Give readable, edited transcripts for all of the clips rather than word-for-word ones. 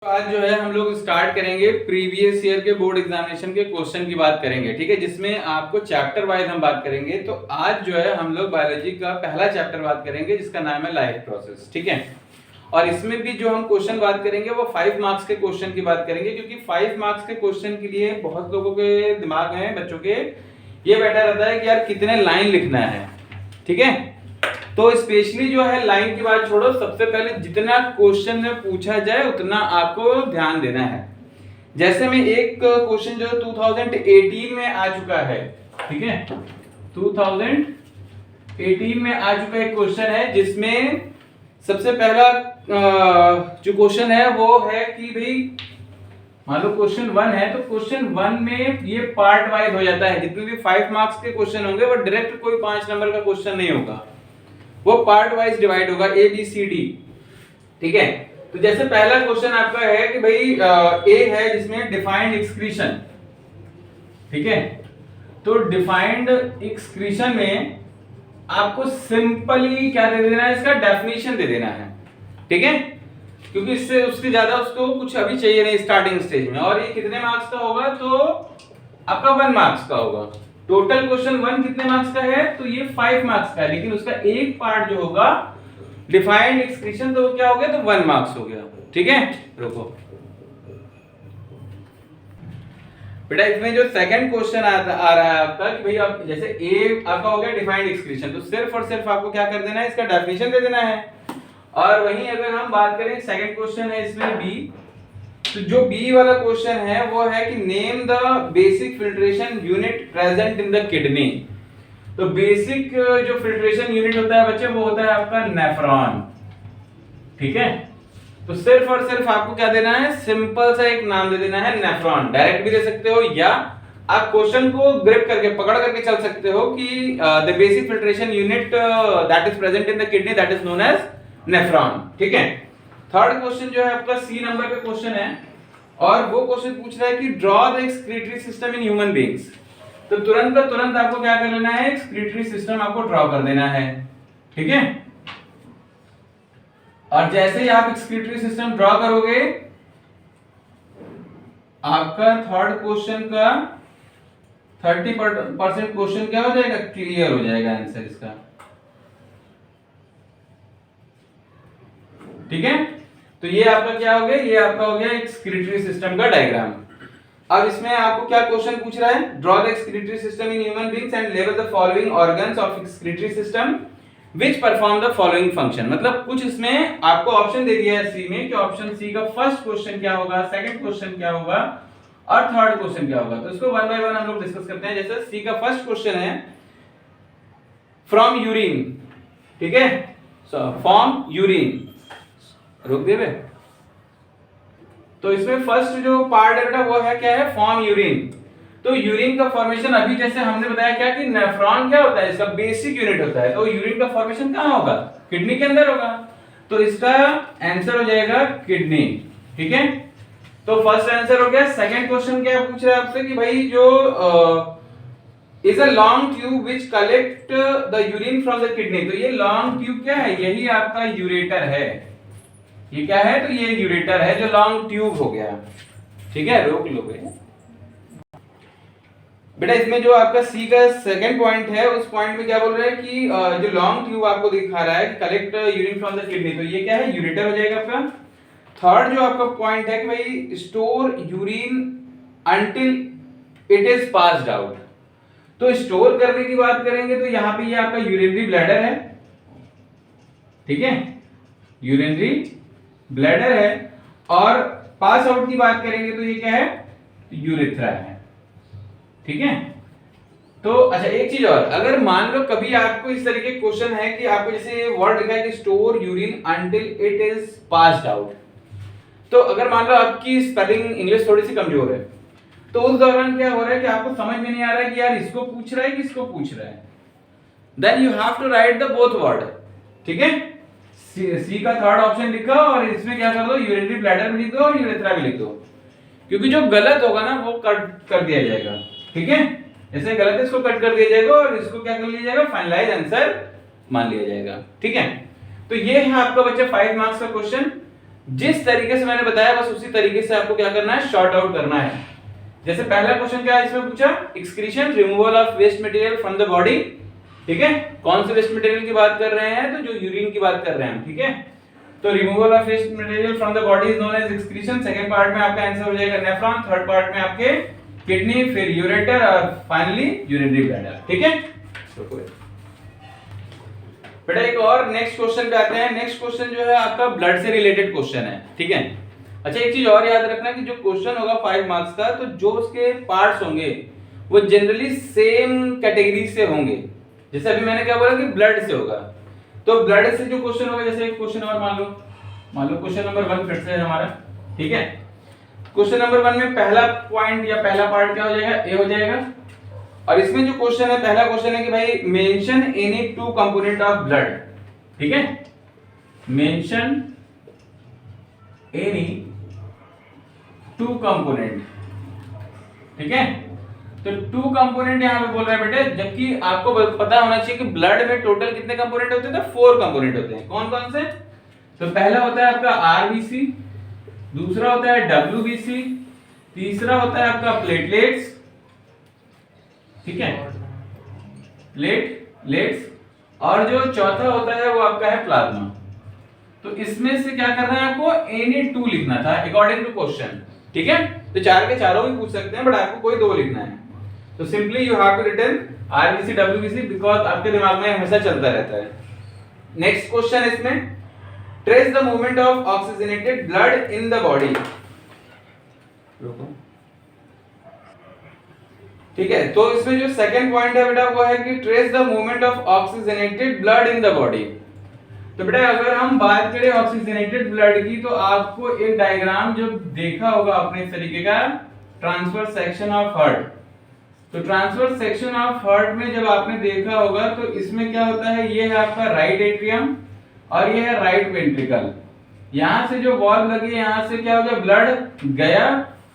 आज जो है हम लोग स्टार्ट करेंगे प्रीवियस ईयर के बोर्ड एग्जामिनेशन के क्वेश्चन की बात करेंगे, ठीक है, जिसमें आपको चैप्टर वाइज हम बात करेंगे। तो आज जो है हम लोग बायोलॉजी का पहला चैप्टर बात करेंगे जिसका नाम है लाइफ प्रोसेस, ठीक है। और इसमें भी जो हम क्वेश्चन बात करेंगे वो 5 मार्क्स के क्वेश्चन की बात करेंगे, क्योंकि 5 मार्क्स के क्वेश्चन के लिए बहुत लोगों के दिमाग में, बच्चों के ये बैठा रहता है कि यार कितने लाइन लिखना है, ठीक है। तो स्पेशली जो है लाइन की बात छोड़ो, सबसे पहले जितना क्वेश्चन में पूछा जाए उतना आपको ध्यान देना है। जैसे में एक क्वेश्चन जो 2018 में आ चुका है, ठीक है, 2018 में आ चुका एक क्वेश्चन है जिसमें सबसे पहला जो क्वेश्चन है वो है कि भाई मान लो क्वेश्चन 1 है, तो क्वेश्चन 1 में ये पार्ट वाइज हो जाता है। जितने भी 5 मार्क्स के क्वेश्चन होंगे वो डायरेक्ट कोई 5 नंबर का क्वेश्चन नहीं होगा, वो पार्ट वाइज डिवाइड होगा, ए बी सी डी, ठीक है। तो जैसे पहला क्वेश्चन आपका है कि भाई ए है जिसमें डिफाइंड एक्सक्रीशन, ठीक है। तो डिफाइंड एक्सक्रीशन में आपको सिंपली क्या दे देना है, इसका डेफिनेशन दे देना है, ठीक है, क्योंकि इससे उससे ज्यादा उसको कुछ अभी चाहिए नहीं स्टार्टिंग स्टेज में। और ये कितने मार्क्स का होगा, तो आपका 1 मार्क्स का होगा। टोटल क्वेश्चन 1 कितने मार्क्स का है, तो ये 5 मार्क्स का है, लेकिन उसका एक पार्ट जो होगा डिफाइंड एक्सप्रेशन, तो वो क्या हो गया, तो 1 मार्क्स हो गया, ठीक है। रुको बेटा, इसमें जो सेकंड क्वेश्चन आ रहा है आपका कि भाई आप जैसे ए आपका हो गया डिफाइंड एक्सप्रेशन, तो सिर्फ और सिर्फ आपको क्या कर देना है, इसका डेफिनेशन दे देना है। और वहीं अगर हम बात करें सेकंड क्वेश्चन है इसमें बी, तो जो बी वाला क्वेश्चन है वो है कि name the basic filtration unit present in the kidney. तो बेसिक जो फिल्ट्रेशन यूनिट होता है बच्चे वो होता है आपका नेफ्रॉन, ठीक है। तो सिर्फ और सिर्फ आपको क्या देना है, सिंपल सा एक नाम दे देना है नेफ्रॉन। डायरेक्ट भी दे सकते हो या आप क्वेश्चन को ग्रिप करके पकड़ करके चल सकते हो कि the basic filtration unit that is present in the kidney that is known as nephron, ठीक है। थर्ड क्वेश्चन जो है आपका सी नंबर पे क्वेश्चन है, और वो क्वेश्चन पूछ रहा है कि draw the excretory system in human beings. तो तुरंत का तुरंत आपको क्या कर लेना है, एक्सक्रीटरी सिस्टम आपको ड्रॉ कर देना है, ठीक है। और जैसे ही आप एक्सक्रीटरी सिस्टम ड्रॉ करोगे, आपका थर्ड क्वेश्चन का 30% क्वेश्चन क्या हो जाएगा, क्लियर हो जाएगा आंसर इसका, ठीक है। तो ये आपका क्या हो गया, ये आपका हो गया एक्सक्रीटरी सिस्टम का डायग्राम। अब इसमें आपको क्या क्वेश्चन पूछ रहा है, draw the excretory system in human beings and label the following organs of excretory system which perform the following function. मतलब कुछ इसमें आपको ऑप्शन दे दिया है सी में कि ऑप्शन सी का फर्स्ट क्वेश्चन क्या होगा, सेकंड क्वेश्चन क्या होगा और थर्ड क्वेश्चन क्या होगा। तो इसको वन बाय वन हम लोग डिस्कस करते हैं। जैसे सी का फर्स्ट क्वेश्चन है फ्रॉम यूरिन, ठीक है, सो फ्रॉम यूरिन, रोक दे बे। तो इसमें फर्स्ट जो पार्ट है बेटा वो है क्या है, फॉर्म यूरिन। तो यूरिन का फॉर्मेशन अभी जैसे हमने बताया क्या कि नेफ्रॉन क्या होता है, इसका बेसिक यूनिट होता है। तो यूरिन का फॉर्मेशन कहां होगा, किडनी के अंदर होगा। तो इसका आंसर हो जाएगा किडनी, ठीक है। तो फर्स्ट आंसर हो गया। सेकंड क्वेश्चन क्या पूछ रहा है आपसे कि भाई जो is a long tube which collect the urine from the kidney. तो ये लॉन्ग ट्यूब क्या है, यही आपका यूरेटर है। ये क्या है, तो ये यूरेटर है जो लॉन्ग ट्यूब हो गया, ठीक है। रोक लो बेटा, इसमें जो आपका सी का सेकंड पॉइंट है उस पॉइंट में क्या बोल रहा है कि जो लॉन्ग ट्यूब आपको दिखा रहा है collect urine from the kidney, तो ये क्या है, यूरेटर हो जाएगा आपका। थर्ड जो आपका पॉइंट है कि भाई store urine until it is passed out. तो स्टोर करने की बात करेंगे तो यहां पे ये आपका यूरिनरी ब्लैडर है, ठीक है, यूरिनरी ब्लैडर है। और पास आउट की बात करेंगे तो ये क्या है, यूरेथ्रा है, ठीक है। तो अच्छा एक चीज और, अगर मान लो कभी आपको इस तरीके के क्वेश्चन है कि आपको जैसे वर्ड लिखा है कि store urine until it is passed out, तो अगर मान लो आपकी स्पेलिंग इंग्लिश थोड़ी सी कमजोर है तो उस दौरान क्या हो रहा है कि आपको समझ में नहीं आ रहा है कि यार इसको पूछ रहा है कि इसको पूछ रहा है, then you have to write the both word, ठीक है। सी का थर्ड ऑप्शन लिखो और इसमें क्या कर दो, यूरिनरी ब्लैडर भी लिख दो और यूरेथ्रा भी लिख दो, क्योंकि जो गलत होगा ना वो कट कर दिया जाएगा, ठीक है। जैसे गलत है इसको कट कर दिया जाएगा और इसको क्या कर लिया जाएगा, फाइनलाइज आंसर मान लिया जाएगा, ठीक है। तो ये है आपका बच्चा 5 मार्क्स का क्वेश्चन जिस तरीके से मैंने बताया बस उसी तरीके से आपको क्या करना है, शॉर्ट आउट करना है। जैसे पहला क्वेश्चन क्या है इसमें पूछा, excretion removal of waste material from the body, ठीक है। कौन से वेस्ट मटेरियल की बात कर रहे हैं, तो जो यूरिन की बात कर रहे हैं हम, ठीक है। तो removal of waste material from the body is known as excretion. Second part में आपका आंसर हो जाएगा नेफ्रॉन, थर्ड पार्ट में आपके किडनी, फिर यूरेटर और फाइनली यूरिनरी ब्लैडर, ठीक है। बेटा एक और नेक्स्ट क्वेश्चन पे आते हैं। नेक्स्ट क्वेश्चन जो है आपका ब्लड से रिलेटेड क्वेश्चन है, ठीक है। अच्छा एक चीज और याद रखना कि जो क्वेश्चन होगा 5 मार्क्स का, तो जो उसके पार्ट्स होंगे वो जनरली सेम कैटेगरी से होंगे। जैसे अभी मैंने क्या बोला कि ब्लड से होगा, तो ब्लड से जो क्वेश्चन होगा, जैसे एक क्वेश्चन और मान लो क्वेश्चन नंबर 1 फिर से है हमारा, ठीक है। क्वेश्चन नंबर 1 में पहला पॉइंट या पहला पार्ट क्या हो जाएगा, ए हो जाएगा। और इसमें जो क्वेश्चन है, पहला क्वेश्चन है कि भाई mention any 2 component of blood, ठीक है। मेंशन एनी 2 कंपोनेंट, ठीक है। तो 2 कंपोनेंट यहां पे बोल रहा है बेटे, जबकि आपको पता होना चाहिए कि ब्लड में टोटल कितने कंपोनेंट होते हैं, तो 4 कंपोनेंट होते हैं। कौन कौन से, तो पहला होता है आपका आरबीसी, दूसरा होता है डब्ल्यूबीसी, तीसरा होता है आपका प्लेटलेट्स, ठीक है, प्लेटलेट्स, और जो चौथा होता है वो आपका है प्लाज्मा। तो इसमें से क्या करना है आपको, एनी 2 लिखना था अकॉर्डिंग टू क्वेश्चन, ठीक है। तो 4 के चारों भी पूछ सकते हैं, बट आपको कोई 2 लिखना है। तो simply you have to written RBC WBC, because आपके दिमाग में हमेशा चलता रहता है। नेक्स्ट क्वेश्चन इसमें, trace the movement of oxygenated blood in the body, ठीक है। तो इसमें जो सेकंड पॉइंट है बेटा वो है कि trace the movement of oxygenated blood in the body. तो बेटा अगर हम बात करें ऑक्सीजनेटेड ब्लड की, तो आपको एक डायग्राम जो देखा होगा अपने इस तरीके का, ट्रांसवर्स सेक्शन ऑफ हार्ट। तो ट्रांसवर्स सेक्शन ऑफ हार्ट में जब आपने देखा होगा, तो इसमें क्या होता है, ये है आपका राइट एट्रियम और ये है राइट वेंट्रिकल। यहां से जो वॉल्व लगी है, यहां से क्या हो गया, ब्लड गया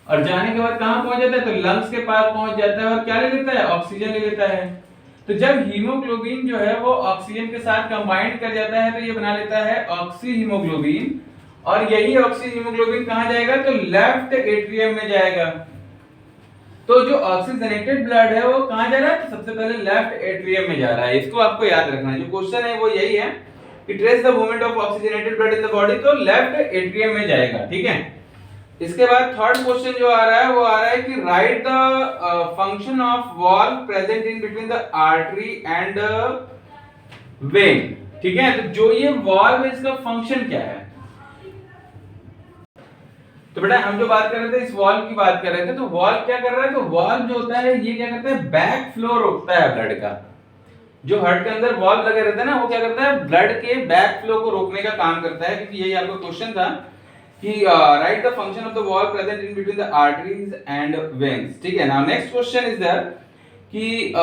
और जाने के बाद कहां पहुंच जाता है, तो लंग्स के पास पहुंच जाता है और क्या ले लेता है, ऑक्सीजन ले लेता है। तो जब हीमोग्लोबिन जो है वो ऑक्सीजन के साथ कंबाइंड कर जाता है, तो ये बना लेता है ऑक्सी हीमोग्लोबिन, और यही ऑक्सी हीमोग्लोबिन कहां जाएगा, तो लेफ्ट एट्रियम में जाएगा। तो जो ऑक्सीजनेटेड ब्लड है वो कहां जा रहा है, तो सबसे पहले लेफ्ट एट्रियम में जा रहा है। इसको आपको याद रखना है। जो क्वेश्चन है वो यही है कि trace the movement of oxygenated blood in the body, तो लेफ्ट एट्रियम में जाएगा, ठीक है। इसके बाद थर्ड क्वेश्चन जो आ रहा है वो आ रहा है कि right the function of valve present in between the artery and when, ठीक है। तो जो ये वॉल्व है इसका फंक्शन क्या है, तो बेटा हम जो बात कर रहे थे इस वॉल्व की बात कर रहे थे, तो वॉल्व क्या कर रहा है, तो वॉल्व जो होता है ये क्या करता है, बैक फ्लो रोकता है ब्लड का। जो हार्ट के अंदर वॉल्व लगे रहते हैं ना, वो क्या करता है, ब्लड के बैक फ्लो को रोकने का काम करता है। क्योंकि यही आपका क्वेश्चन था कि right the function of the valve present in between the arteries and veins, ठीक है। Now next question is there कि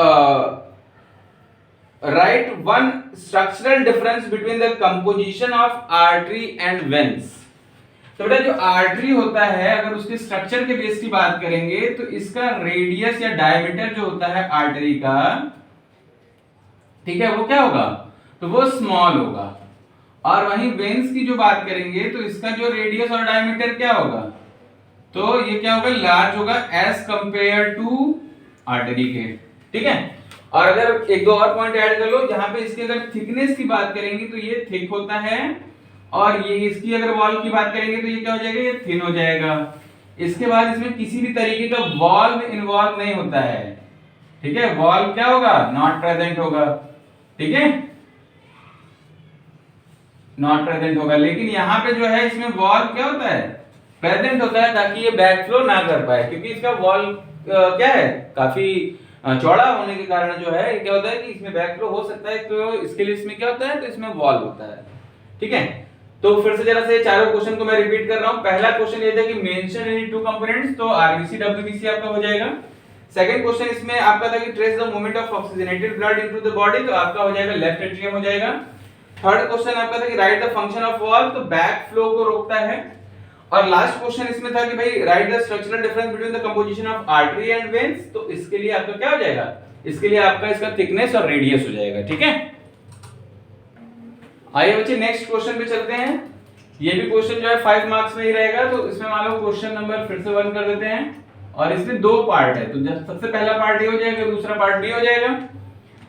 right one structural difference between the composition of artery and veins. तो बेटा जो आर्टरी होता है, अगर उसके स्ट्रक्चर के बेस की बात करेंगे, तो इसका रेडियस या डायमीटर जो होता है आर्टरी का, ठीक है, वो क्या होगा, तो वो स्मॉल होगा। और वहीं वेन्स की जो बात करेंगे, तो इसका जो रेडियस और डायमीटर क्या होगा, तो ये क्या होगा, लार्ज होगा एज कंपेयर टू आर्टरी के, ठीक है। और अगर एक दो और पॉइंट ऐड कर लो, जहां पे इसकी अगर थिकनेस की बात करेंगे तो ये थिक होता है, और ये इसकी अगर वॉल की बात करेंगे तो ये क्या हो जाएगा, ये थिन हो जाएगा। इसके बाद इसमें किसी भी तरीके का वॉल्व इन्वॉल्व नहीं होता है, ठीक है। वॉल्व क्या होगा, नॉट प्रेजेंट होगा, ठीक है, नॉट प्रेजेंट होगा। लेकिन यहाँ पे जो है इसमें वॉल्व क्या होता है, प्रेजेंट होता है, ताकि ये बैक फ्लो ना कर पाए। क्योंकि इसका वॉल्व क्या है, काफी चौड़ा होने के कारण जो है क्या होता है कि इसमें बैक फ्लो हो सकता है, तो इसके लिए इसमें क्या होता है, तो इसमें वॉल्व होता है, ठीक है। तो फिर से जरा से चारों क्वेश्चन को मैं रिपीट कर रहा हूं। पहला क्वेश्चन ये था कि मेंशन एनी 2 कंपोनेंट्स, तो आरबीसी डब्ल्यूबीसी आपका हो जाएगा। सेकंड क्वेश्चन इसमें आपका था कि trace the movement of oxygenated blood into the body, तो आपका हो जाएगा लेफ्ट एट्रियम हो जाएगा। थर्ड क्वेश्चन आपका था कि right the function of valve, तो बैक फ्लो को रोकता है। और लास्ट क्वेश्चन इसमें था कि भाई right the structural difference between the composition of artery and veins, तो इसके लिए आपका क्या हो जाएगा, इसके लिए आपका इसका थिकनेस और रेडियस हो जाएगा, ठीक है। आइए बच्चे नेक्स्ट क्वेश्चन पे चलते हैं। ये भी क्वेश्चन जो है 5 मार्क्स में ही रहेगा। तो इसमें मान लो क्वेश्चन नंबर फिर से 1 कर देते हैं, और इसमें 2 पार्ट है। तो जब सबसे पहला पार्ट ये हो जाएगा, दूसरा पार्ट भी हो जाएगा।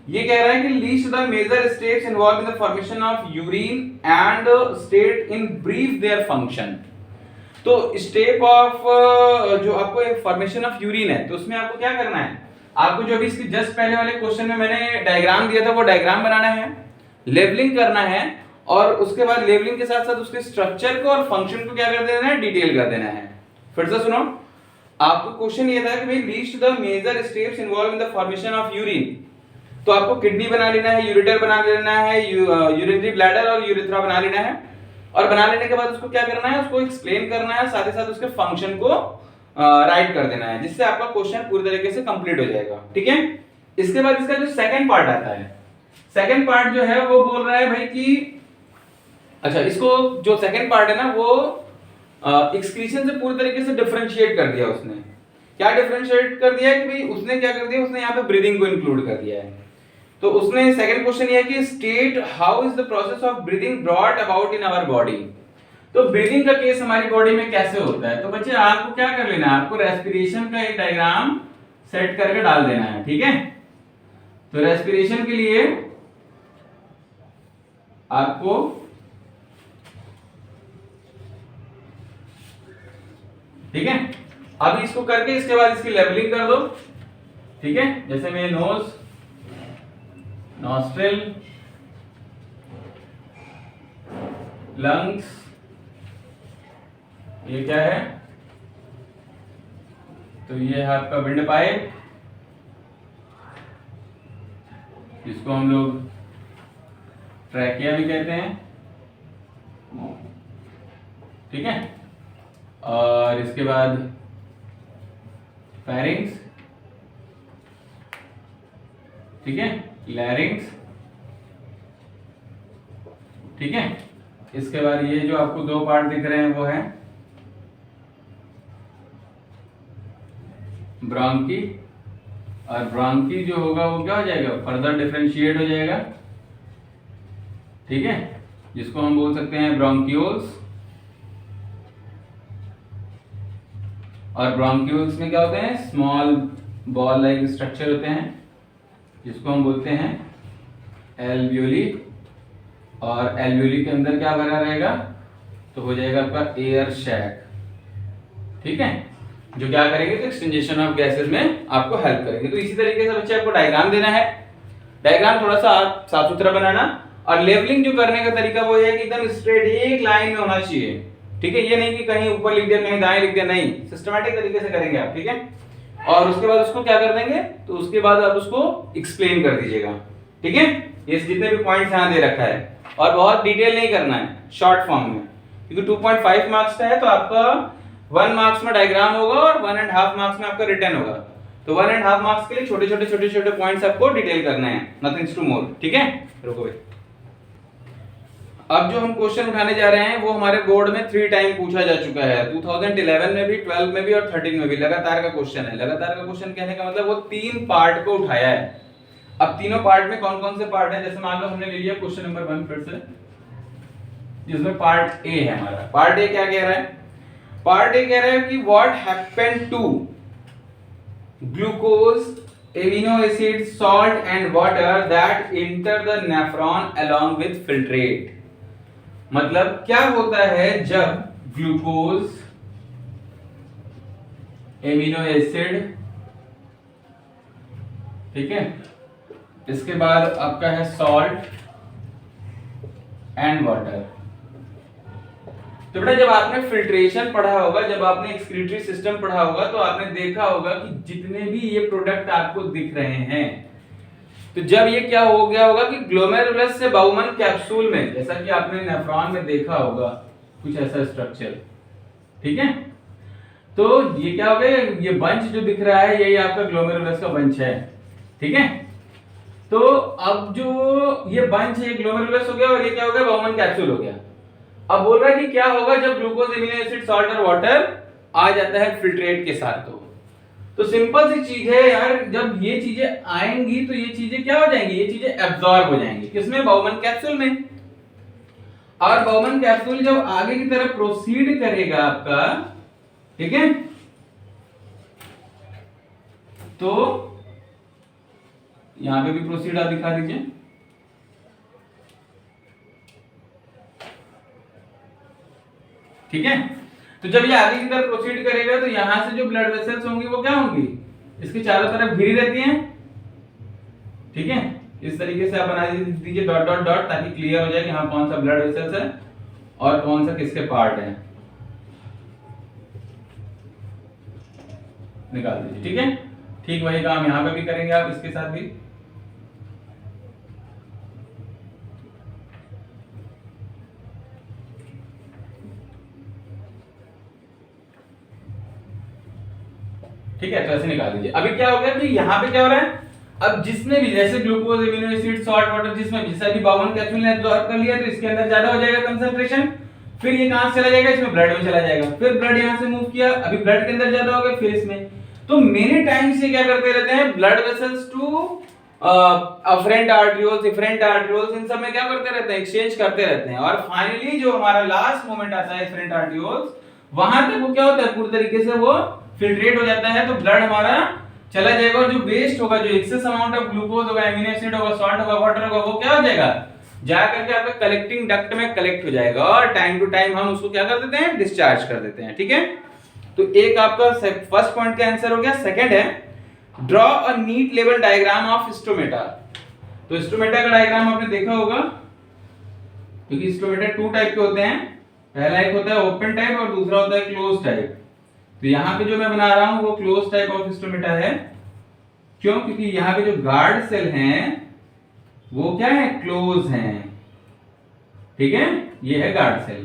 ये कह रहा है कि list the major steps involve in the formation of urine and state in brief their function. तो स्टेप ऑफ जो आपको एक फॉर्मेशन ऑफ यूरिन है, तो उसमें आपको क्या करना है, आपको जो भी इसकी जस्ट पहले वाले क्वेश्चन में मैंने डायग्राम दिया था वो डायग्राम बनाना है, लेबलिंग करना है, और उसके बाद लेबलिंग के साथ साथ उसके स्ट्रक्चर को और फंक्शन को क्या कर देना है, डिटेल कर देना है। फिर से सुनो, आपको क्वेश्चन ये था कि भाई list the major steps involve in the formation of urine. तो आपको किडनी बना लेना है, यूरेटर बना लेना है, यूरिनरी ब्लैडर और यूरेथ्रा बना लेना है, और बना लेने के बाद उसको क्या करना है, उसको एक्सप्लेन करना है, साथ ही साथ उसके फंक्शन को राइट कर देना है, जिससे आपका क्वेश्चन पूरी तरीके से कंप्लीट हो जाएगा। ठीक है। इसके बाद इसका जो सेकंड पार्ट आता है, सेकंड पार्ट जो है वो बोल रहा है भाई कि अच्छा, इसको जो सेकंड पार्ट है ना वो एक्सक्रीशन से पूरी तरीके से डिफरेंशिएट कर दिया उसने। क्या डिफरेंशिएट कर दिया है कि भाई उसने क्या कर दिया, उसने यहाँ पे ब्रीदिंग को इंक्लूड कर दिया है। तो उसने सेकंड क्वेश्चन ये है कि state how is the process of breathing brought about in our body. तो ब्रीदिंग का केस हमारी बॉडी में कैसे होता है, तो बच्चे आपको क्या कर लेना है, आपको रेस्पिरेशन का एक डायग्राम सेट करके डाल देना है। ठीक है। तो रेस्पिरेशन के लिए आपको ठीक है, अब इसको करके इसके बाद इसकी लेवलिंग कर दो। ठीक है, जैसे मैं नोज, नॉस्ट्रिल, लंग्स, ये क्या है, तो ये है आपका विंड पाइप, जिसको हम लोग ट्रैकिया भी कहते हैं। ठीक है, और इसके बाद फेरिंग्स, ठीक है, लैरिंग्स। ठीक है, इसके बाद ये जो आपको 2 पार्ट दिख रहे हैं वो है ब्रोंकी, और ब्रोंकी जो होगा वो क्या हो जाएगा, फर्दर डिफरेंशिएट हो जाएगा। ठीक है, जिसको हम बोल सकते हैं ब्रोंक्यूल्स, और ब्रोंक्यूल्स में क्या होते हैं, स्मॉल बॉल लाइक स्ट्रक्चर होते हैं, जिसको हम बोलते हैं एल्वियोली, और एल्वियोली के अंदर क्या भरा रहेगा, तो हो जाएगा आपका एयर शैक। ठीक है, जो क्या करेंगे, तो एक्सचेंजेशन ऑफ गैसेस में आपको हेल्प करेंगे। तो इसी तरीके से बच्चे आपको डायग्राम देना है, डायग्राम थोड़ा सा साफ सुथरा बनाना, और लेबलिंग जो करने का तरीका वो है कि एकदम स्ट्रेट एक लाइन में होना चाहिए। ठीक है, ये नहीं कि कहीं ऊपर लिख दिया कहीं दाएं लिख दिया, नहीं, सिस्टमैटिक तरीके से करेंगे आप। ठीक है, और उसके बाद उसको क्या कर देंगे, तो उसके बाद आप उसको एक्सप्लेन कर दीजिएगा। ठीक है, ये जितने भी पॉइंट्स यहाँ दे रखा है, और बहुत डिटेल नहीं करना है, शॉर्ट फॉर्म में, क्योंकि 2.5 मार्क्स का है, तो आपका 1 मार्क्स में डायग्राम होगा और 1.5 मार्क्स में आपका रिटर्न होगा। तो 1.5 मार्क्स के लिए छोटे छोटे पॉइंट्स आपको डिटेल करने हैं, नथिंग टू मोर। ठीक है, रुको भाई। अब जो हम क्वेश्चन उठाने जा रहे हैं वो हमारे बोर्ड में 3 टाइम पूछा जा चुका है, 2011 में भी, 12 में भी और 13 में भी। लगातार का क्वेश्चन है। लगातार का क्वेश्चन कहने का मतलब वो 3 पार्ट को उठाया है। अब तीनों पार्ट में कौन कौन से पार्ट हैं, जैसे मान लो हमने ले लिया क्वेश्चन नंबर 1 फिर से, जिसमें पार्ट ए है हमारा। पार्ट ए क्या कह रहा है, पार्ट ए कह रहा है कि what happened to glucose, amino acid, salt and water that enter the nephron along with filtrate. मतलब क्या होता है जब ग्लूकोज, एमिनो एसिड, ठीक है, इसके बाद आपका है सॉल्ट एंड वाटर। तो बेटा जब आपने फिल्ट्रेशन पढ़ा होगा, जब आपने एक्सक्रीटरी सिस्टम पढ़ा होगा, तो आपने देखा होगा कि जितने भी ये प्रोडक्ट आपको दिख रहे हैं, तो जब ये क्या हो गया होगा कि ग्लोमेरुलस से बाउमन कैप्सूल में, जैसा कि आपने नेफ्रॉन में देखा होगा कुछ ऐसा स्ट्रक्चर। ठीक है, तो ये क्या हो गया, ये बंच जो दिख रहा है यही आपका ग्लोमेरुलस का बंच है। ठीक है, तो अब जो ये बंच है ग्लोमेरुलस हो गया, और ये क्या हो गया, बाउमन कैप्सूल हो गया। अब बोल रहा है कि क्या होगा जब ग्लूकोज, एमिनो एसिड, सॉल्ट और वाटर आ जाता है फिल्ट्रेट के साथ। तो सिंपल सी चीज है यार, जब ये चीजें आएंगी तो ये चीजें क्या हो जाएंगी, ये चीजें एब्जॉर्ब हो जाएंगी, किसमें, बाउमन कैप्सूल में। और बाउमन कैप्सूल जब आगे की तरफ प्रोसीड करेगा आपका, ठीक है, तो यहां पे भी प्रोसीड आप दिखा दीजिए। ठीक है, तो जब ये आगे की तरफ प्रोसीड करेगा तो यहां से जो ब्लड वेसल्स होंगी वो क्या होंगी, इसके चारों तरफ घिरी रहती हैं। ठीक है, इस तरीके से आप बना दीजिए डॉट डॉट डॉट, ताकि क्लियर हो जाए कि हाँ कौन सा ब्लड वेसल्स है और कौन सा किसके पार्ट है। निकाल दीजिए। ठीक है, ठीक वही काम यहां पे भी करेंगे आप इसके साथ भी। ठीक है, तो ऐसे निकाल दीजिए। अभी क्या हो गया कि यहाँ पे क्या हो रहा है, अब जिसमें भी जैसे glucose, amino acid, salt water, जिसमें जैसा भी बाउमन कैप्सूल ने एब्जॉर्ब कर लिया तो इसके अंदर ज्यादा हो जाएगा कंसंट्रेशन, फिर ये कहां से चला जाएगा, इसमें ब्लड में चला जाएगा, फिर ब्लड यहां से मूव किया, अभी ब्लड के अंदर ज्यादा हो गया, फिर इसमें। तो मेनी टाइम्स ये क्या करते रहते हैं, blood vessels to afferent arterioles, different arterioles, इन सब में क्या करते रहते हैं, एक्सचेंज करते रहते हैं, और फाइनली जो हमारा लास्ट मोमेंट आता है डिफरेंट आर्टरियोल्स, वहां तक वो क्या होता है, पूरी तरीके से वो फिल्ट्रेट हो जाता है, तो ब्लड हमारा चला जाएगा, और जो वेस्ट होगा, जो एक्सेस अमाउंट ऑफ ग्लूकोज होगा, एमिनो एसिड होगा, सॉल्ट होगा, वाटर होगा, वो क्या हो जाएगा, जा करके आपके कलेक्टिंग डक्ट में कलेक्ट हो जाएगा, और टाइम टू टाइम हम उसको क्या कर देते हैं, डिस्चार्ज कर देते हैं। ठीक है, तो एक आपका फर्स्ट पॉइंट का आंसर हो गया। सेकंड है draw a neat level diagram of stomata. तो स्टोमेटा का डायग्राम आपने देखा होगा, क्योंकि स्टोमेटा टू टाइप के होते हैं, पहला एक होता है ओपन टाइप और दूसरा होता है क्लोज टाइप। तो यहाँ पे जो मैं बना रहा हूं वो क्लोज टाइप ऑफ स्टोमेटा है। क्यों? क्योंकि यहाँ पे जो गार्ड सेल हैं वो क्या है, क्लोज हैं। ठीक है, ये है गार्ड सेल।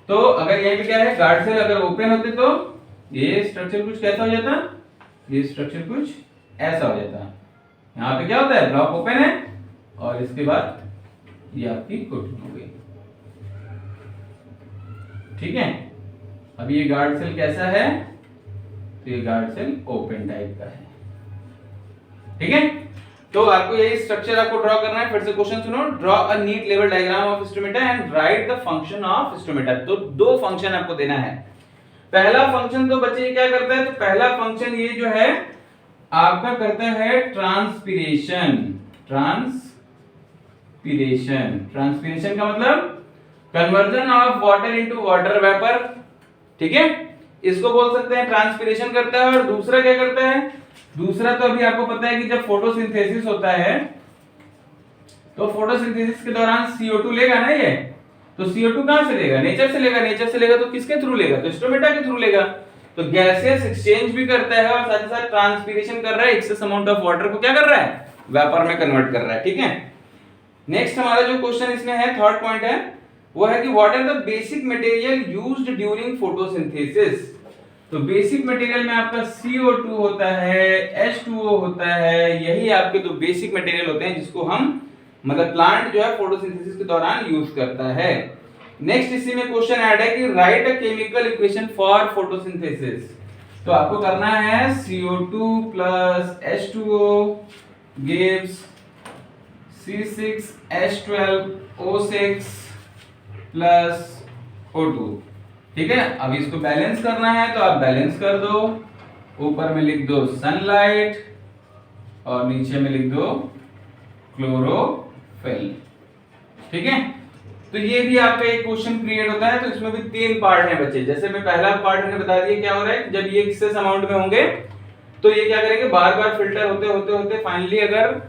तो अगर यहाँ पे क्या है, गार्ड सेल अगर ओपन होते तो ये स्ट्रक्चर कुछ कैसा हो जाता, ये स्ट्रक्चर कुछ ऐसा हो जाता। यहाँ पे क्या होता है, ब्लॉक ओपन है और इसके बाद ये आपकी कोटिंग हो गई। ठीक है, अब ये गार्ड सेल कैसा है, तो ये गार्ड सेल ओपन टाइप का है। ठीक है, तो आपको यही स्ट्रक्चर आपको ड्रॉ करना है। फिर से क्वेश्चन सुनो, draw a neat level diagram of stomata and write the function of stomata. तो दो फंक्शन आपको देना है। पहला फंक्शन तो बच्चे ये क्या करता है, तो पहला फंक्शन ये जो है आपका करता है ट्रांसपिरेशन। ट्रांसपिरेशन का मतलब conversion of water into water vapour. ठीक है, इसको बोल सकते हैं ट्रांसपिरेशन करता है। और दूसरा क्या करता है, दूसरा तो अभी आपको पता है कि जब फोटोसिंथेसिस होता है तो फोटोसिंथेसिस के दौरान CO2 लेगा ना ये, तो CO2 कहां से लेगा, नेचर से लेगा। नेचर से लेगा तो किसके थ्रू लेगा, तो स्टोमेटा के थ्रू लेगा। तो गैसेस एक्सचेंज भी करता है और साथ ही साथ ट्रांसपिरेशन कर रहा है, एक्सेस अमाउंट ऑफ वाटर को क्या कर रहा है, वेपर में कन्वर्ट कर रहा है। ठीक है, नेक्स्ट हमारा जो क्वेश्चन इसमें है, थर्ड पॉइंट है, वो है कि what are the basic material used during photosynthesis. तो बेसिक मटेरियल में आपका CO2 होता है, H2O होता है, यही आपके दो बेसिक मटेरियल होते हैं जिसको हम मतलब प्लांट जो है फोटोसिंथेसिस के दौरान यूज करता है। नेक्स्ट इसी में क्वेश्चन ऐड है कि right a chemical equation for photosynthesis. तो आपको करना है CO2 plus H2O gives C6H12O6 plus O2। ठीक है, अब इसको बैलेंस करना है तो आप बैलेंस कर दो, ऊपर में लिख दो सनलाइट और नीचे में लिख दो क्लोरोफिल। ठीक है, तो ये भी आपका एक क्वेश्चन क्रिएट होता है। तो इसमें भी तीन पार्ट हैं बच्चे। जैसे मैं पहला पार्ट मैंने बता दिया क्या हो रहा है, जब ये एक्सेस अमाउंट में होंगे तो ये क्या करेंगे, बार बार फिल्टर होते होते होते फाइनली अगर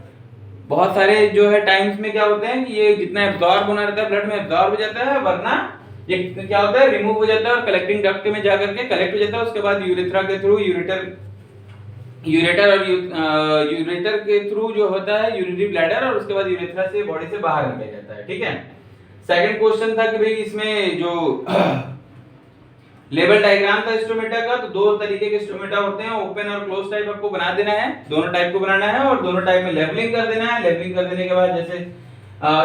बहुत सारे जो है टाइम्स में क्या होते हैं कि ये जितना एब्जॉर्ब होना रहता है ब्लड में एब्जॉर्ब हो जाता है, वरना ये क्या होता है, रिमूव हो जाता है और कलेक्टिंग डक्ट में जाकर के कलेक्ट हो जाता है। उसके बाद यूरेथ्रा के थ्रू यूरेटर के थ्रू जो होता है यूरिनरी ब्लैडर, और उसके बाद यूरेथ्रा से बॉडी से बाहर निकल जाता है। ठीक है, सेकंड क्वेश्चन था कि भाई इसमें जो लेवल डायग्राम था स्टोमेटा का, तो दो तरीके के स्टोमेटा होते हैं, ओपन और क्लोज टाइप आपको बना देना है, दोनों टाइप को बनाना है और दोनों टाइप में लेवलिंग कर देना है। लेवलिंग कर देने के बाद जैसे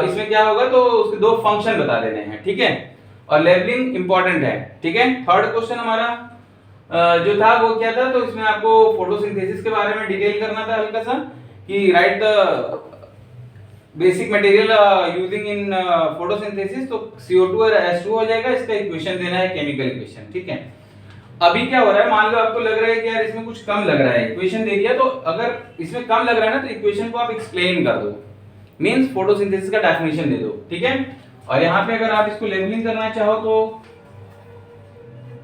इसमें क्या होगा तो उसके दो फंक्शन बता देने हैं। ठीक है, और लेवलिंग इंपॉर्टेंट है। ठीक है, थर्ड क्वेश्चन हमारा जो था वो क्या था, तो इसमें आपको फोटोसिंथेसिस के बारे में डिटेल करना था हल्का सा, कि right the basic material using in photosynthesis, तो CO2 और H2 हो जाएगा। इसका इक्वेशन देना है, केमिकल इक्वेशन, ठीक है। अभी क्या हो रहा है, मान लो आपको लग रहा है कि यार इसमें कुछ कम लग रहा है, इक्वेशन दे दिया, तो अगर इसमें कम लग रहा है ना तो इक्वेशन को आप एक्सप्लेन कर दो, मींस फोटोसिंथेसिस का डेफिनेशन दे दो, ठीक है। और यहाँ पे अगर आप इसको लेबलिंग करना चाहो तो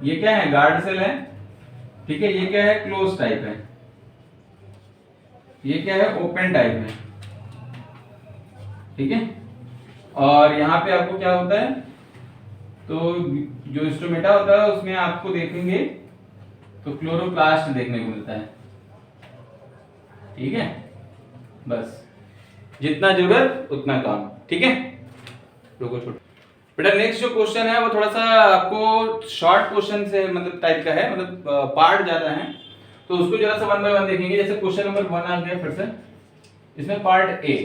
ये क्या है, गार्ड सेल है, ठीक है, ये क्या है, क्लोज टाइप है, ये क्या है, ओपन टाइप है, ठीक है। और यहाँ पे आपको क्या होता है, तो जो स्टोमेटा होता है उसमें आपको देखेंगे तो क्लोरोप्लास्ट देखने को मिलता है, ठीक है। बस जितना जरूरत उतना काम, ठीक है। रुको छोड़ बेटा, नेक्स्ट जो क्वेश्चन है वो थोड़ा सा आपको शॉर्ट क्वेश्चन से मतलब टाइप का है, मतलब पार्ट ज्यादा है, तो उसको जरा सा 1 बाय 1 देखेंगे। जैसे क्वेश्चन नंबर 1 आ गया फिर से, इसमें पार्ट ए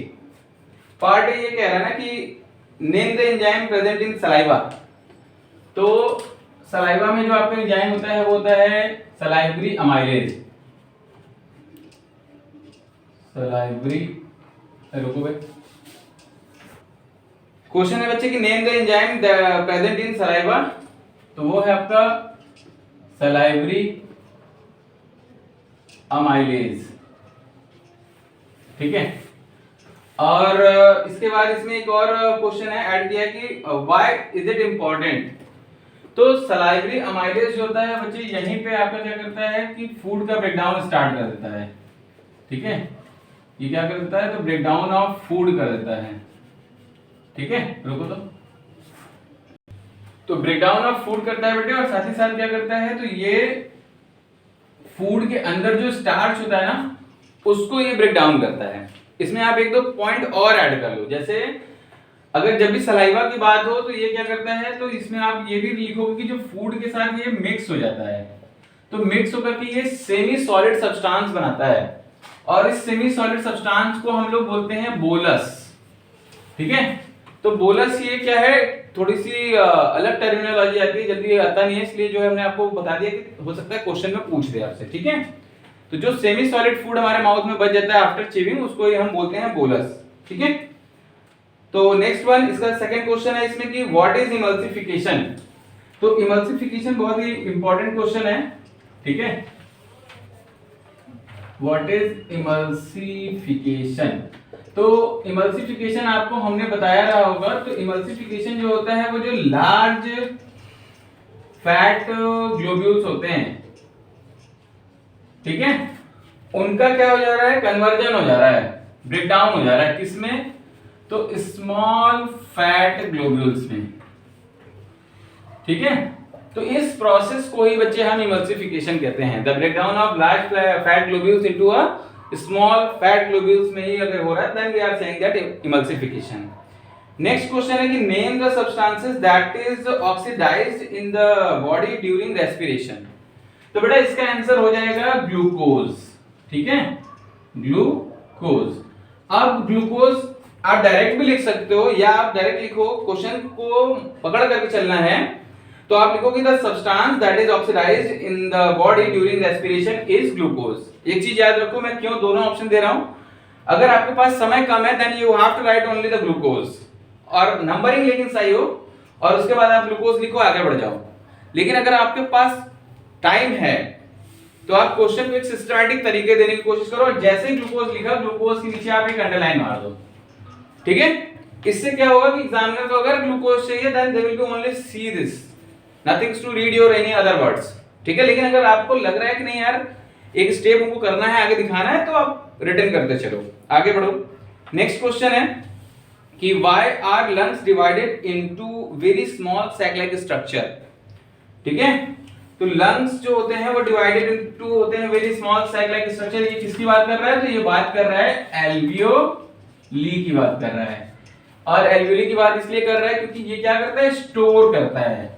ये कह रहा है ना कि name the enzyme present in saliva. तो सलाइवा में जो आपका एंजाइम होता है वो होता है सलाइवरी अमाइलेज। सलाइवरी, रुको भाई, क्वेश्चन है बच्चे कि name the enzyme present in saliva, तो वो है आपका सलाइवरी अमाइलेज, ठीक है। और इसके बाद इसमें एक और क्वेश्चन है ऐड किया है कि व्हाई इज इट इंपॉर्टेंट। तो सलाइवरी अमाइलेज जो होता है बच्चे, यहीं पे आपका क्या करता है कि फूड का ब्रेकडाउन स्टार्ट कर देता है, ठीक है। ये क्या कर देता है, तो ब्रेकडाउन ऑफ फूड कर देता है, ठीक है। रुको तो ब्रेकडाउन ऑफ फूड करता है बेटे, और साथ ही साथ क्या करता है, तो ये फूड के अंदर जो स्टार्च होता है ना उसको ये ब्रेक डाउन करता है। इसमें आप एक दो पॉइंट और ऐड कर लो, जैसे अगर जब भी सलाइवा की बात हो तो ये क्या करता है, तो इसमें आप ये भी लिखोगे कि जो फूड के साथ ये मिक्स हो जाता है, तो मिक्स होकर के ये सेमी सॉलिड सब्सटेंस बनाता है, और इस सेमी सॉलिड सब्सटेंस को हम लोग बोलते हैं बोलस, ठीक है। तो बोलस ये क्या है, थोड़ी सी अलग टर्मिनोलॉजी आती है, जल्दी आता नहीं है, इसलिए जो है हमने आपको बता दिया कि हो सकता है क्वेश्चन में पूछ दे आपसे, ठीक है। तो जो सेमी सॉलिड फूड हमारे माउथ में बच जाता है आफ्टर च्यूइंग, उसको हम बोलते हैं बोलस, ठीक है। तो नेक्स्ट वन, इसका सेकंड क्वेश्चन है इसमें कि व्हाट इज इमल्सिफिकेशन। तो इमल्सिफिकेशन बहुत ही इंपॉर्टेंट क्वेश्चन है, ठीक है। What is emulsification. तो इमल्सिफिकेशन आपको हमने बताया रहा होगा, तो इमल्सिफिकेशन जो होता है वो जो लार्ज फैट ग्लोब्यूल्स होते हैं, ठीक है, उनका क्या हो जा रहा है, कन्वर्जन हो जा रहा है, ब्रेक डाउन हो जा रहा है, किसमें, तो स्मॉल फैट ग्लोब्यूल्स में, ठीक है। तो इस प्रोसेस को ही बच्चे हम इमल्सिफिकेशन कहते हैं। The breakdown of large fat globules into a small fat globules में ही अगर हो रहा है, then we are saying that emulsification. Next question है कि name the substances that is oxidised in the body during respiration. तो बेटा इसका आंसर हो जाएगा ग्लूकोज, ठीक है, ग्लूकोज। अब ग्लूकोज आप डायरेक्ट भी लिख सकते हो, या आप डायरेक्ट लिखो, क्वेश्चन को पकड़ करके चलना है, तो आप लिखोगे the substance that is oxidised in the body during respiration is glucose. एक चीज याद रखो, मैं क्यों दोनों ऑप्शन दे रहा हूं, अगर आपके पास समय कम है then you have to write only the glucose, और नंबरिंग लेकिन सही हो, और उसके बाद आप ग्लूकोज लिखो, आगे बढ़ जाओ। लेकिन अगर आपके पास टाइम है तो आप क्वेश्चन को एक सिस्टमैटिक तरीके देने की कोशिश करो, और जैसे ही ग्लूकोज लिखा, ग्लूकोज के नीचे आप एक अंडरलाइन मार दो, ठीक है। इससे क्या होगा कि एग्जामिनर को अगर ग्लूकोज चाहिए then they will be only see this, nothing to read your any other words, ठीक है। लेकिन अगर आपको लग रहा है कि नहीं यार एक स्टेप हमको करना है, आगे दिखाना है, तो आप रिटर्न करते चलो, आगे बढ़ो। नेक्स्ट क्वेश्चन है कि why are lungs divided into very small sac like structure, ठीक है। तो लंग्स जो होते हैं वो डिवाइडेड इनटू होते हैं very small sac like structure. ये किसकी बात कर रहा है, तो ये बात कर रहा है एल्वियोली की बात कर रहा है, और एल्वियोली की बात इसलिए कर रहा है क्योंकि ये क्या करता है, स्टोर करता है,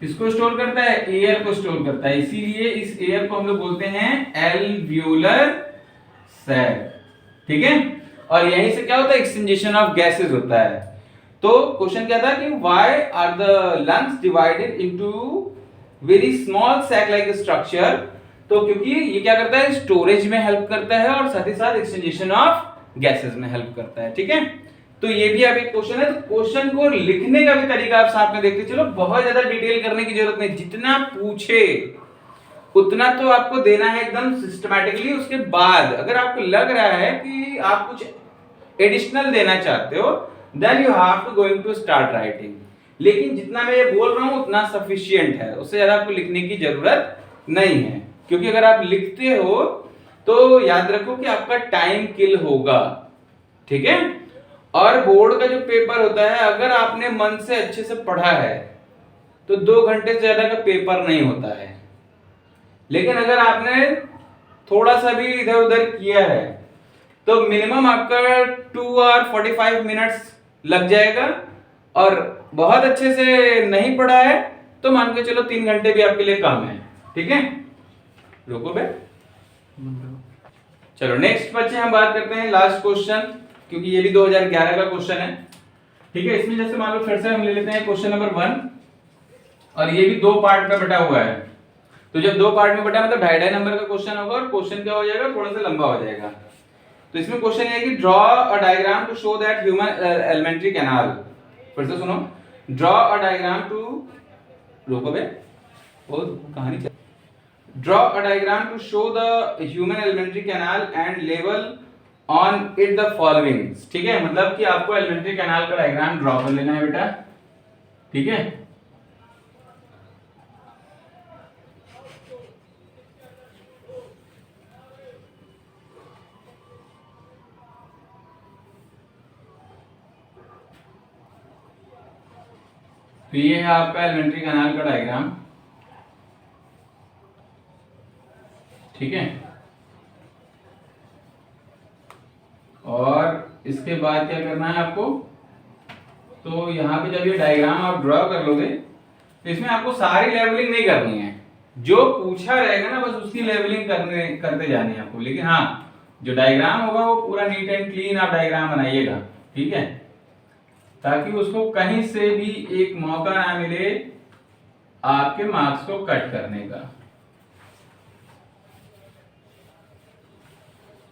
किसको स्टोर करता है, एयर को स्टोर करता है, इसीलिए इस एयर को हम लोग बोलते हैं एल्वियोलर सैक, ठीक है। और यहीं से क्या होता है, एक्सचेंजेशन ऑफ गैसेस होता है। तो क्वेश्चन क्या था कि why are the lungs divided into very small sac like structure. तो क्योंकि ये क्या करता है, स्टोरेज में हेल्प करता है, और साथ ही साथ एक्सचेंजेशन ऑफ गैसेस में हेल्प करता है। ठीक है, तो ये भी आप एक क्वेश्चन है। तो क्वेश्चन को लिखने का भी तरीका आप साथ में देखते चलो, बहुत ज्यादा डिटेल करने की जरूरत नहीं, जितना पूछे उतना तो आपको देना है एकदम सिस्टमैटिकली। उसके बाद अगर आपको लग रहा है कि आप कुछ एडिशनल देना चाहते हो, then you have to going to start writing. लेकिन जितना मैं ये बोल रहा हूं उतना सफिशिएंट है, उससे ज्यादा आपको लिखने की जरूरत नहीं है। क्योंकि अगर आप लिखते हो तो याद रखो कि आपका टाइम किल होगा। ठीक है, और बोर्ड का जो पेपर होता है, अगर आपने मन से अच्छे से पढ़ा है तो 2 घंटे से ज्यादा का पेपर नहीं होता है। लेकिन अगर आपने थोड़ा सा भी इधर उधर किया है तो मिनिमम आपका 2 आवर 45 मिनट्स लग जाएगा। और बहुत अच्छे से नहीं पढ़ा है तो मान के चलो 3 घंटे भी आपके लिए कम है। ठीक है, रुको बे, चलो नेक्स्ट बच्चे हम बात करते हैं लास्ट क्वेश्चन, क्योंकि ये भी 2011 का क्वेश्चन है। ठीक है, इसमें जैसे मान लो फिर से हम ले लेते हैं क्वेश्चन नंबर 1, और ये भी 2 पार्ट में बटा हुआ है। तो जब 2 पार्ट में बटा मतलब 2.5 नंबर का क्वेश्चन होगा, और क्वेश्चन क्या हो जाएगा, थोड़ा सा लंबा हो जाएगा। तो इसमें क्वेश्चन ये है कि draw a diagram to show that human alimentary canal, फिर से सुनो, ड्रॉ अ डायग्राम टू, रोको बे, वो कहानी चल, draw a diagram to show the human alimentary canal and level on it the following. ठीक है, मतलब कि आपको एलिमेंट्री कैनाल का डायग्राम ड्रॉ कर लेना है बेटा। ठीक है, तो ये है आपका एलिमेंट्री कैनाल का डायग्राम। ठीक है, और इसके बाद क्या करना है आपको, तो यहाँ पे जब ये डायग्राम आप ड्रॉ कर लोगे तो इसमें आपको सारी लेवलिंग नहीं करनी है, जो पूछा रहेगा ना बस उसकी लेवलिंग करते जानी है आपको। लेकिन हाँ, जो डायग्राम होगा वो पूरा नीट एंड क्लीन आप डायग्राम बनाइएगा। ठीक है, ताकि उसको कहीं से भी एक मौका ना मिले आपके मार्क्स को कट करने का।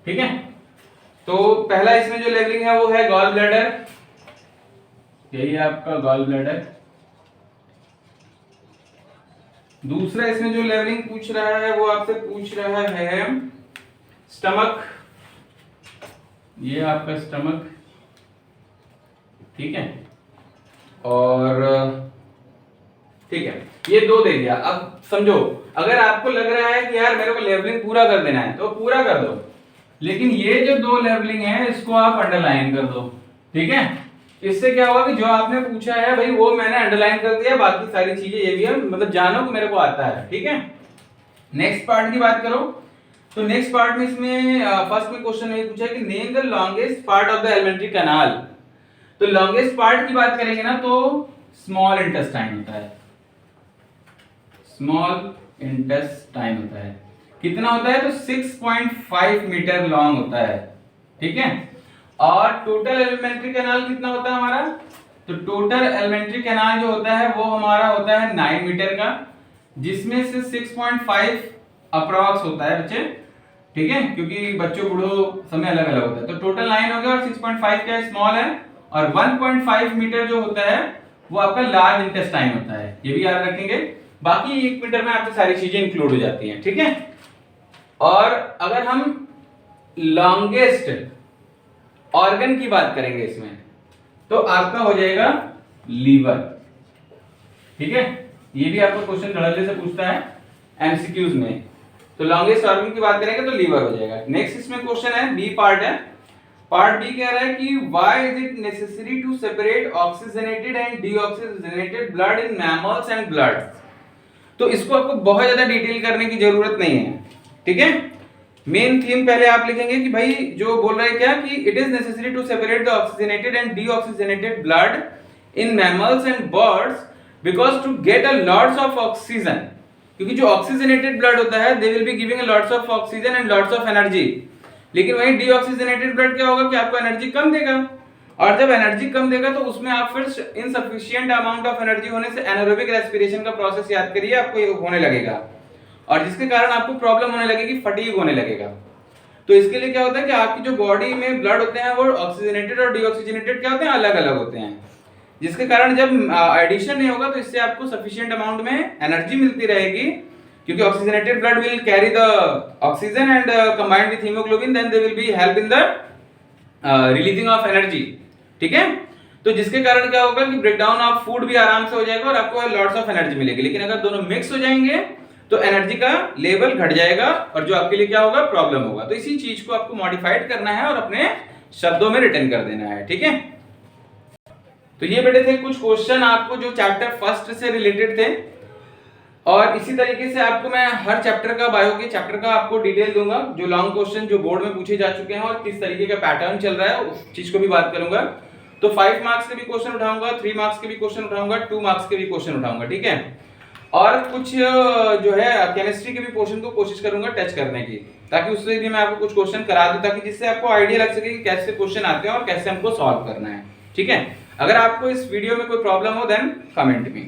ठीक है, तो पहला इसमें जो लेवलिंग है वो है गॉल ब्लैडर, यही है आपका गॉल ब्लैडर। दूसरा इसमें जो लेवलिंग पूछ रहा है वो आपसे पूछ रहा है स्टमक, ये आपका स्टमक। ठीक है, और ठीक है, ये 2 दे दिया। अब समझो, अगर आपको लग रहा है कि यार मेरे को लेवलिंग पूरा कर देना है तो पूरा कर दो, लेकिन ये जो 2 लेवलिंग है इसको आप अंडरलाइन कर दो। ठीक है, इससे क्या होगा कि जो आपने पूछा है भाई वो मैंने अंडरलाइन कर दिया, बाकी सारी चीजें ये भी है, मतलब जानो कि मेरे को आता है। ठीक है, नेक्स्ट पार्ट की बात करो, तो नेक्स्ट पार्ट में इसमें फर्स्ट में क्वेश्चन ये पूछा कि name the longest part of the alimentary canal. तो लॉन्गेस्ट पार्ट की बात करेंगे ना तो स्मॉल इंटेस्टाइन होता है, स्मॉल इंटेस्टाइन होता है। कितना होता है, तो 6.5 मीटर लॉन्ग होता है। ठीक है, और टोटल एलिमेंट्री कैनाल कितना होता है हमारा, तो टोटल एलिमेंट्री कैनाल जो होता है वो हमारा होता है 9 मीटर का, जिसमें से 6.5 अप्रॉक्स होता है बच्चे। ठीक है, क्योंकि बच्चों बूढ़ों समय अलग अलग होता है, तो टोटल 9 हो गया, और 6.5 क्या स्मॉल है, और 1.5 मीटर जो होता है वो आपका लार्ज इंटेस्टाइन होता है। ये भी याद रखेंगे, बाकी 1 मीटर में आपकी सारी चीजें इंक्लूड हो जाती हैं। ठीक है, और अगर हम लॉन्गेस्ट ऑर्गन की बात करेंगे इसमें, तो आपका हो जाएगा लीवर। ठीक है, ये भी आपको क्वेश्चन धड़ल्ले से पूछता है एमसीक्यूज में। तो लॉन्गेस्ट ऑर्गन की बात करेंगे तो लीवर हो जाएगा। नेक्स्ट इसमें क्वेश्चन है, बी पार्ट है। पार्ट बी कह रहा है कि why is it necessary to separate oxygenated and deoxygenated blood in mammals and bloods. तो इसको आपको बहुत ज्यादा डिटेल करने की जरूरत नहीं है। ठीक है, मेन थीम पहले आप लिखेंगे कि भाई जो बोल रहा है क्या, कि it is necessary to separate the oxygenated and deoxygenated blood in mammals and birds because to get a lots of oxygen, क्योंकि जो ऑक्सीजनेटेड ब्लड होता है they will be giving lots of oxygen and lots of energy. लेकिन वही deoxygenated blood क्या होगा कि आपको एनर्जी कम देगा, और जब एनर्जी कम देगा तो उसमें आप फिर इनसफिशिएंट अमाउंट ऑफ एनर्जी होने से एनारोबिक रेस्पिरेशन का प्रोसेस याद करिए आपको होने लगेगा, और जिसके कारण आपको प्रॉब्लम होने लगेगी, फटीग होने लगेगा। तो इसके लिए क्या होता है कि आपकी जो बॉडी में ब्लड होते हैं वो ऑक्सीजनेटेड और डीऑक्सीजनेटेड क्या होते हैं, अलग अलग होते हैं, जिसके कारण जब एडिशन नहीं होगा तो इससे आपको सफिशिएंट अमाउंट में एनर्जी मिलती रहेगी, क्योंकि oxygenated blood will carry the oxygen and combined with haemoglobin, then they will be help in the releasing of energy. ठीक है, तो जिसके कारण क्या होगा कि ब्रेकडाउन ऑफ फूड भी आराम से हो जाएगा और आपको लॉट्स ऑफ एनर्जी मिलेगी। लेकिन अगर दोनों मिक्स हो जाएंगे तो एनर्जी का लेवल घट जाएगा और जो आपके लिए क्या होगा, प्रॉब्लम होगा। तो इसी चीज को आपको मॉडिफाइड करना है और अपने शब्दों में रिटर्न कर देना है। ठीक है, तो ये बेटे थे कुछ क्वेश्चन आपको जो चैप्टर फर्स्ट से रिलेटेड थे, और इसी तरीके से आपको मैं हर चैप्टर का, बायो के चैप्टर का आपको डिटेल दूंगा, जो लॉन्ग क्वेश्चन जो बोर्ड में पूछे जा चुके हैं और किस तरीके का पैटर्न चल रहा है उस चीज को भी बात करूंगा। तो 5 मार्क्स के भी क्वेश्चन उठाऊंगा, 3 मार्क्स के भी क्वेश्चन उठाऊंगा, 2 मार्क्स के भी क्वेश्चन उठाऊंगा। ठीक है, और कुछ जो है केमिस्ट्री के भी पोर्शन को कोशिश करूंगा टच करने की, ताकि उससे भी मैं आपको कुछ क्वेश्चन करा दूं, ताकि जिससे आपको आइडिया लग सके कि कैसे क्वेश्चन आते हैं और कैसे हमको सॉल्व करना है। ठीक है, अगर आपको इस वीडियो में कोई प्रॉब्लम हो देन कमेंट मी।